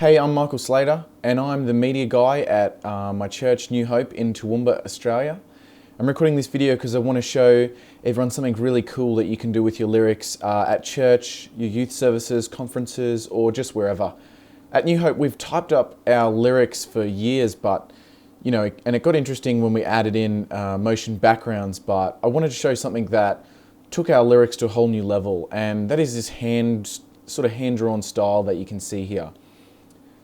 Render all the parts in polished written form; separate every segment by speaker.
Speaker 1: Hey, I'm Michael Slater, and I'm the media guy at my church, New Hope, in Toowoomba, Australia. I'm recording this video because I want to show everyone something really cool that you can do with your lyrics at church, your youth services, conferences, or just wherever. At New Hope, we've typed up our lyrics for years, but and it got interesting when we added in motion backgrounds, but I wanted to show something that took our lyrics to a whole new level, and that is this hand-drawn style that you can see here.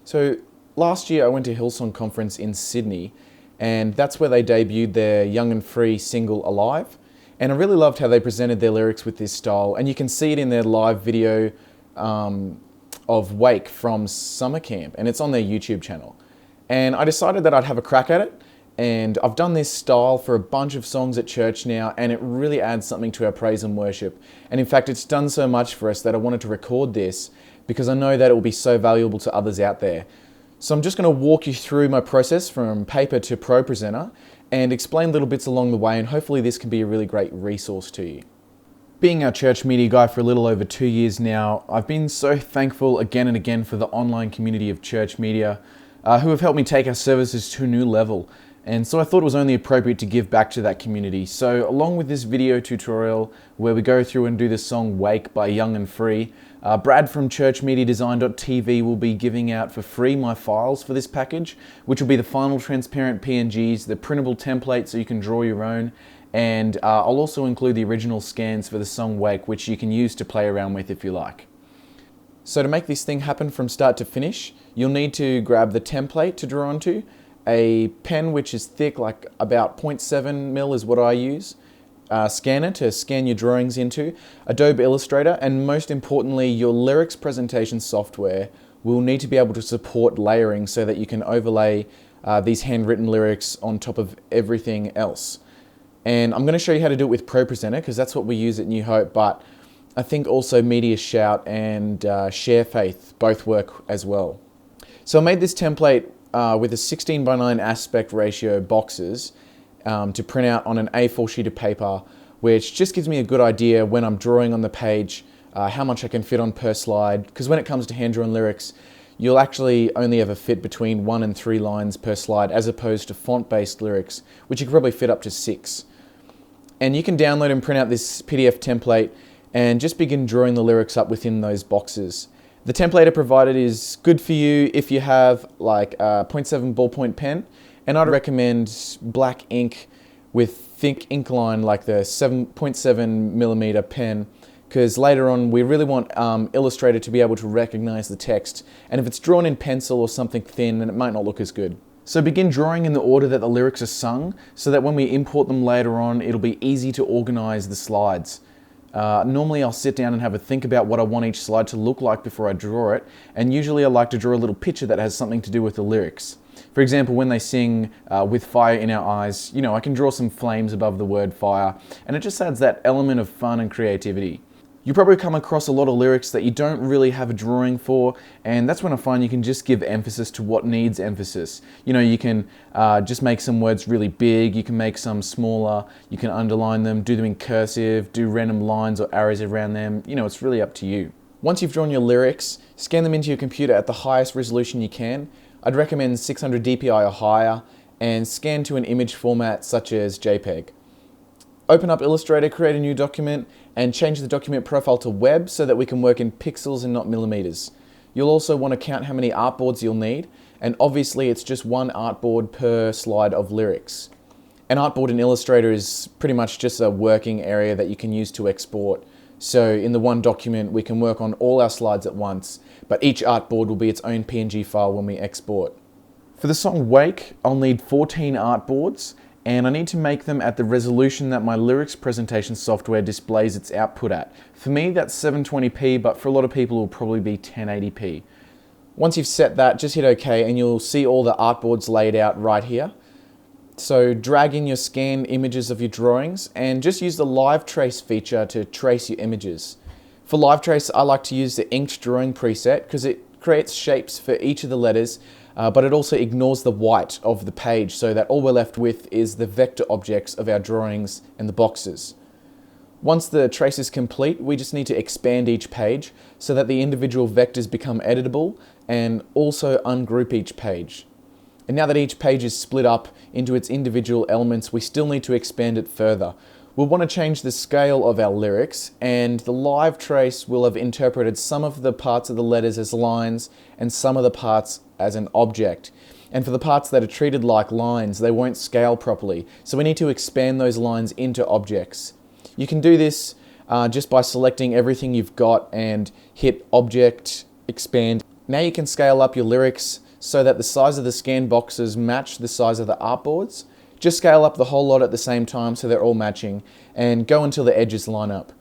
Speaker 1: So last year I went to Hillsong conference in Sydney, and that's where they debuted their Young and Free single Alive. And I really loved how they presented their lyrics with this style, and you can see it in their live video of Wake from summer camp, and it's on their YouTube channel. And I decided that I'd have a crack at it, and I've done this style for a bunch of songs at church now, and it really adds something to our praise and worship. And in fact, it's done so much for us that I wanted to record this because I know that it will be so valuable to others out there. So I'm just going to walk you through my process from paper to Pro Presenter and explain little bits along the way, and hopefully this can be a really great resource to you. Being our church media guy for a little over 2 years now, I've been so thankful again and again for the online community of church media who have helped me take our services to a new level. And so I thought it was only appropriate to give back to that community. So along with this video tutorial where we go through and do the song Wake by Young and Free, Brad from churchmediadesign.tv will be giving out for free my files for this package, which will be the final transparent PNGs, the printable template so you can draw your own, and I'll also include the original scans for the song Wake, which you can use to play around with if you like. So to make this thing happen from start to finish, you'll need to grab the template to draw onto, a pen which is thick, like about 0.7 mil is what I use, scanner to scan your drawings into, Adobe Illustrator, and most importantly, your lyrics presentation software will need to be able to support layering so that you can overlay these handwritten lyrics on top of everything else. And I'm going to show you how to do it with Pro Presenter because that's what we use at New Hope, but I think also Media Shout and Share Faith both work as well. So I made this template with a 16:9 aspect ratio boxes to print out on an A4 sheet of paper, which just gives me a good idea when I'm drawing on the page how much I can fit on per slide, because when it comes to hand-drawn lyrics, you'll actually only ever fit between 1 and 3 lines per slide, as opposed to font-based lyrics, which you can probably fit up to 6. And you can download and print out this PDF template and just begin drawing the lyrics up within those boxes. The template I provided is good for you if you have like a 0.7 ballpoint pen, and I'd recommend black ink with thick ink line like the 7.7 millimeter pen, because later on we really want Illustrator to be able to recognize the text, and if it's drawn in pencil or something thin, then it might not look as good. So begin drawing in the order that the lyrics are sung, so that when we import them later on, it'll be easy to organize the slides. Normally I'll sit down and have a think about what I want each slide to look like before I draw it, and usually I like to draw a little picture that has something to do with the lyrics. For example, when they sing with fire in our eyes, I can draw some flames above the word fire, and it just adds that element of fun and creativity. You probably come across a lot of lyrics that you don't really have a drawing for, and that's when I find you can just give emphasis to what needs emphasis. You can just make some words really big, you can make some smaller, you can underline them, do them in cursive, do random lines or arrows around them. It's really up to you. Once you've drawn your lyrics, scan them into your computer at the highest resolution you can. I'd recommend 600 dpi or higher, and scan to an image format such as JPEG. Open up Illustrator, create a new document, and change the document profile to web so that we can work in pixels and not millimeters. You'll also want to count how many artboards you'll need, and obviously it's just one artboard per slide of lyrics. An artboard in Illustrator is pretty much just a working area that you can use to export. So in the one document we can work on all our slides at once, but each artboard will be its own PNG file when we export. For the song Wake, I'll need 14 artboards, and I need to make them at the resolution that my lyrics presentation software displays its output at. For me, that's 720p, but for a lot of people it will probably be 1080p. Once you've set that, just hit OK, and you'll see all the artboards laid out right here. So drag in your scanned images of your drawings, and just use the Live Trace feature to trace your images. For Live Trace, I like to use the inked drawing preset because it creates shapes for each of the letters, but it also ignores the white of the page, so that all we're left with is the vector objects of our drawings and the boxes. Once the trace is complete, we just need to expand each page so that the individual vectors become editable, and also ungroup each page. And now that each page is split up into its individual elements, we still need to expand it further. We'll want to change the scale of our lyrics, and the live trace will have interpreted some of the parts of the letters as lines and some of the parts as an object. And for the parts that are treated like lines, they won't scale properly. So we need to expand those lines into objects. You can do this just by selecting everything you've got and hit Object, Expand. Now you can scale up your lyrics so that the size of the scan boxes match the size of the artboards. Just scale up the whole lot at the same time so they're all matching, and go until the edges line up.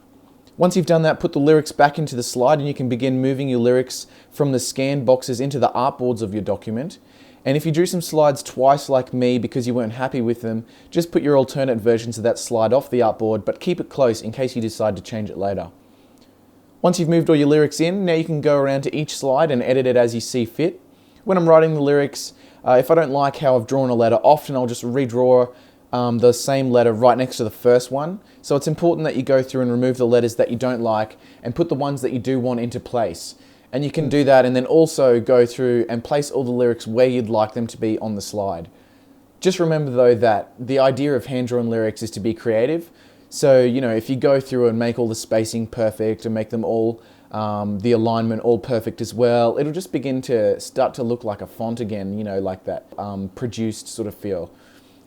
Speaker 1: Once you've done that, put the lyrics back into the slide and you can begin moving your lyrics from the scan boxes into the artboards of your document. And if you drew some slides twice like me because you weren't happy with them, just put your alternate versions of that slide off the artboard, but keep it close in case you decide to change it later. Once you've moved all your lyrics in, now you can go around to each slide and edit it as you see fit. When I'm writing the lyrics, if I don't like how I've drawn a letter, often I'll just redraw the same letter right next to the first one. So it's important that you go through and remove the letters that you don't like and put the ones that you do want into place. And you can do that and then also go through and place all the lyrics where you'd like them to be on the slide. Just remember though that the idea of hand-drawn lyrics is to be creative. So, if you go through and make all the spacing perfect and make them all, the alignment all perfect as well, it'll just begin to start to look like a font again, like that produced sort of feel.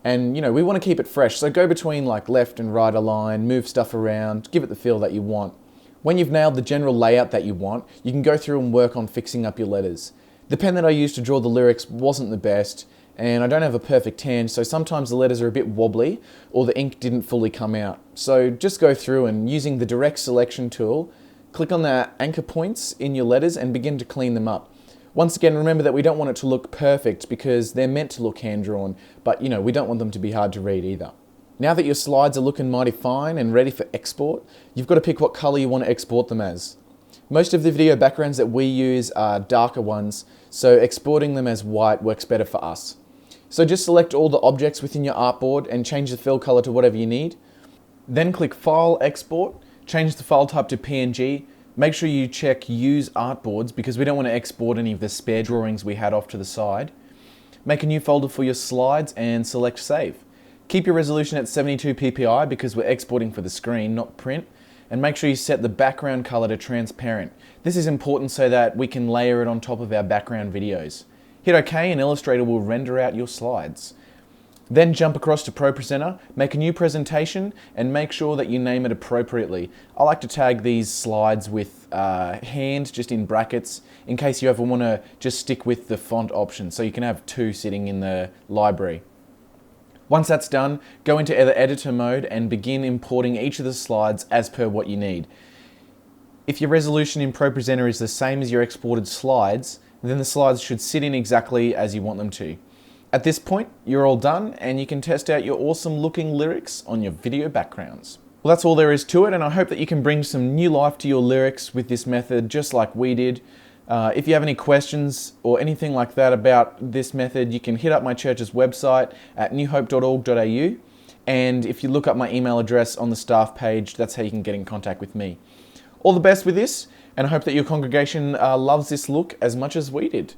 Speaker 1: And, we want to keep it fresh. So go between like left and right align, move stuff around, give it the feel that you want. When you've nailed the general layout that you want, you can go through and work on fixing up your letters. The pen that I used to draw the lyrics wasn't the best, and I don't have a perfect hand, so sometimes the letters are a bit wobbly or the ink didn't fully come out. So just go through and using the direct selection tool, click on the anchor points in your letters and begin to clean them up. Once again, remember that we don't want it to look perfect because they're meant to look hand-drawn, but we don't want them to be hard to read either. Now that your slides are looking mighty fine and ready for export, you've got to pick what color you want to export them as. Most of the video backgrounds that we use are darker ones, so exporting them as white works better for us. So just select all the objects within your artboard and change the fill color to whatever you need. Then click File, Export, change the file type to PNG. Make sure you check Use Artboards because we don't want to export any of the spare drawings we had off to the side. Make a new folder for your slides and select Save. Keep your resolution at 72 ppi because we're exporting for the screen, not print. And make sure you set the background color to transparent. This is important so that we can layer it on top of our background videos. Hit OK and Illustrator will render out your slides. Then jump across to Pro Presenter, make a new presentation and make sure that you name it appropriately. I like to tag these slides with hand just in brackets in case you ever want to just stick with the font option so you can have two sitting in the library. Once that's done, go into editor mode and begin importing each of the slides as per what you need. If your resolution in Pro Presenter is the same as your exported slides, then the slides should sit in exactly as you want them to. At this point, you're all done and you can test out your awesome looking lyrics on your video backgrounds. Well, that's all there is to it, and I hope that you can bring some new life to your lyrics with this method just like we did. If you have any questions or anything like that about this method, you can hit up my church's website at newhope.org.au, and if you look up my email address on the staff page, that's how you can get in contact with me. All the best with this, and I hope that your congregation loves this look as much as we did.